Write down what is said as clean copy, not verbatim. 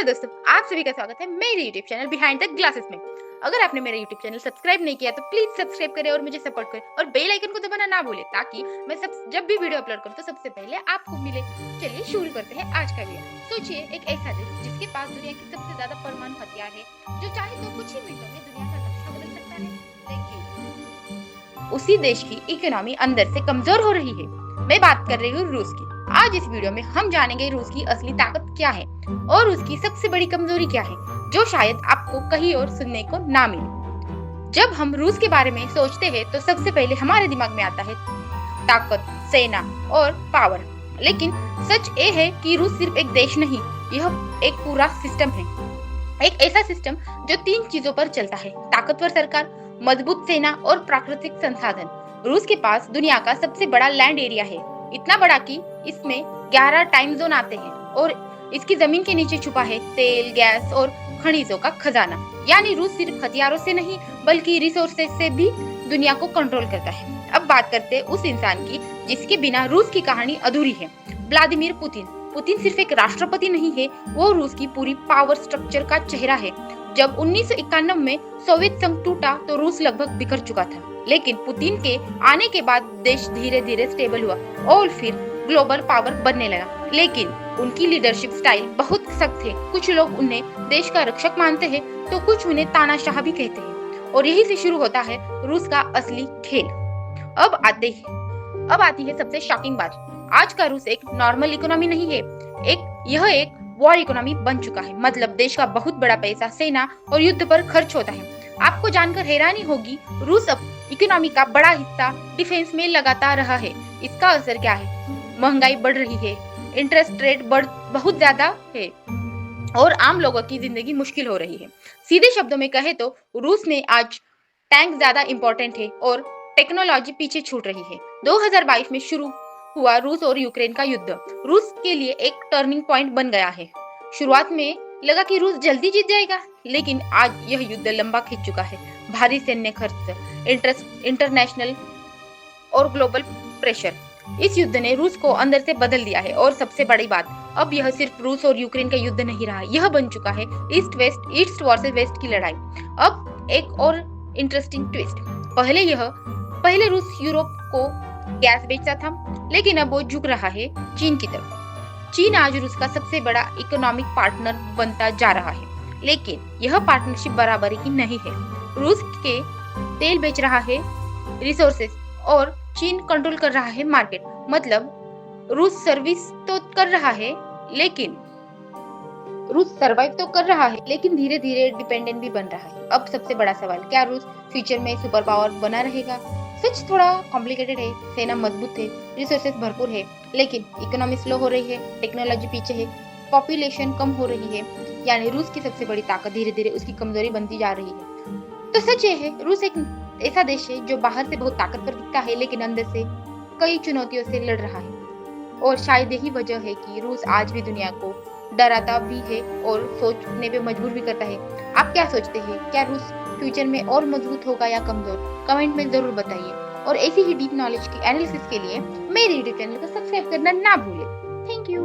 Hello दोस्तों, आप सभी का स्वागत है मेरे YouTube channel behind the glasses में। अगर आपने मेरा YouTube चैनल सब्सक्राइब नहीं किया तो प्लीज सब्सक्राइब करें और मुझे सपोर्ट करें और बेल आइकन को दबाना ना भूलें ताकि मैं जब भी वीडियो अपलोड करूं तो सबसे पहले आपको मिले। चलिए शुरू करते हैं आज का वीडियो। सोचिए एक ऐसा देश जिसके पास दुनिया की सबसे ज्यादा परमाणु हथियार है, जो चाहे तो कुछ ही मिनटों में दुनिया का नक्शा बदल सकता है, लेकिन उसी देश की इकोनॉमी अंदर से कमजोर हो रही है। मैं बात कर रही हूँ रूस की। आज इस वीडियो में हम जानेंगे रूस की असली ताकत क्या है और उसकी सबसे बड़ी कमजोरी क्या है, जो शायद आपको कहीं और सुनने को ना मिले। जब हम रूस के बारे में सोचते हैं तो सबसे पहले हमारे दिमाग में आता है ताकत, सेना और पावर। लेकिन सच ये है कि रूस सिर्फ एक देश नहीं, यह एक पूरा सिस्टम है। एक ऐसा सिस्टम जो 3 चीजों पर चलता है: ताकतवर सरकार, मजबूत सेना और प्राकृतिक संसाधन। रूस के पास दुनिया का सबसे बड़ा लैंड एरिया है, इतना बड़ा कि इसमें 11 टाइम जोन आते हैं और इसकी जमीन के नीचे छुपा है तेल, गैस और खनिजों का खजाना। यानी रूस सिर्फ हथियारों से नहीं बल्कि रिसोर्सेज से भी दुनिया को कंट्रोल करता है। अब बात करते हैं उस इंसान की जिसके बिना रूस की कहानी अधूरी है, व्लादिमीर पुतिन। पुतिन सिर्फ एक राष्ट्रपति नहीं है, वो रूस की पूरी पावर स्ट्रक्चर का चेहरा है। जब 1991 में सोवियत संघ टूटा तो रूस लगभग बिखर चुका था, लेकिन पुतिन के आने के बाद देश धीरे धीरे स्टेबल हुआ और फिर ग्लोबल पावर बनने लगा। लेकिन उनकी लीडरशिप स्टाइल बहुत सख्त है। कुछ लोग उन्हें देश का रक्षक मानते हैं तो कुछ उन्हें तानाशाह भी कहते हैं, और यही से शुरू होता है रूस का असली खेल। अब आती है सबसे शॉकिंग बात। आज का रूस एक नॉर्मल इकोनॉमी नहीं है, यह एक वॉर इकोनॉमी बन चुका है। मतलब देश का बहुत बड़ा पैसा सेना और युद्ध पर खर्च होता है। आपको जानकर हैरानी होगी, रूस अब इकोनॉमी का बड़ा हिस्सा डिफेंस में लगाता रहा है। इसका असर क्या है? महंगाई बढ़ रही है, इंटरेस्ट रेट बहुत ज्यादा है और आम लोगों की जिंदगी मुश्किल हो रही है। सीधे शब्दों में कहे तो रूस में आज टैंक ज्यादा इंपॉर्टेंट है और टेक्नोलॉजी पीछे छूट रही है। 2022 में शुरू हुआ रूस और यूक्रेन का युद्ध रूस के लिए एक टर्निंग पॉइंट बन गया है। शुरुआत में लगा कि रूस जल्दी जीत जाएगा, लेकिन आज यह युद्ध लंबा खिंच चुका है। भारी सैन्य खर्च, इंटरनेशनल और ग्लोबल प्रेशर, इस युद्ध ने रूस को अंदर से बदल दिया है। और सबसे बड़ी बात, अब यह सिर्फ रूस और यूक्रेन का युद्ध नहीं रहा, यह बन चुका है ईस्ट वर्सेस वेस्ट की लड़ाई। अब एक और इंटरेस्टिंग ट्विस्ट, पहले रूस यूरोप को गैस बेचता था, लेकिन अब वो झुक रहा है चीन की तरफ। चीन आज रूस का सबसे बड़ा इकोनॉमिक पार्टनर बनता जा रहा है, लेकिन यह पार्टनरशिप बराबरी की नहीं है। रूस के तेल बेच रहा है रिसोर्सेज और चीन कंट्रोल कर रहा है मार्केट। मतलब रूस सर्वाइव तो कर रहा है, लेकिन धीरे धीरे डिपेंडेंट भी बन रहा है। अब सबसे बड़ा सवाल, क्या रूस फ्यूचर में सुपर पावर बना रहेगा? सच थोड़ा कॉम्प्लिकेटेड है। सेना मजबूत है, रिसोर्सेज भरपूर है, लेकिन इकोनॉमी स्लो हो रही है, टेक्नोलॉजी पीछे है, पॉपुलेशन कम हो रही है। यानी रूस की सबसे बड़ी ताकत धीरे धीरे उसकी कमजोरी बनती जा रही है। तो सच ये है, रूस एक ऐसा देश है जो बाहर से बहुत ताकतवर दिखता है, लेकिन अंदर से कई चुनौतियों से लड़ रहा है। और शायद यही वजह है कि रूस आज भी दुनिया को डराता भी है और सोचने पे मजबूर भी करता है। आप क्या सोचते हैं? क्या रूस फ्यूचर में और मजबूत होगा या कमजोर? कमेंट में जरूर बताइए। और ऐसी ही डीप नॉलेज की एनालिसिस के लिए मेरे यूट्यूब चैनल को सब्सक्राइब करना ना भूलें। Thank you.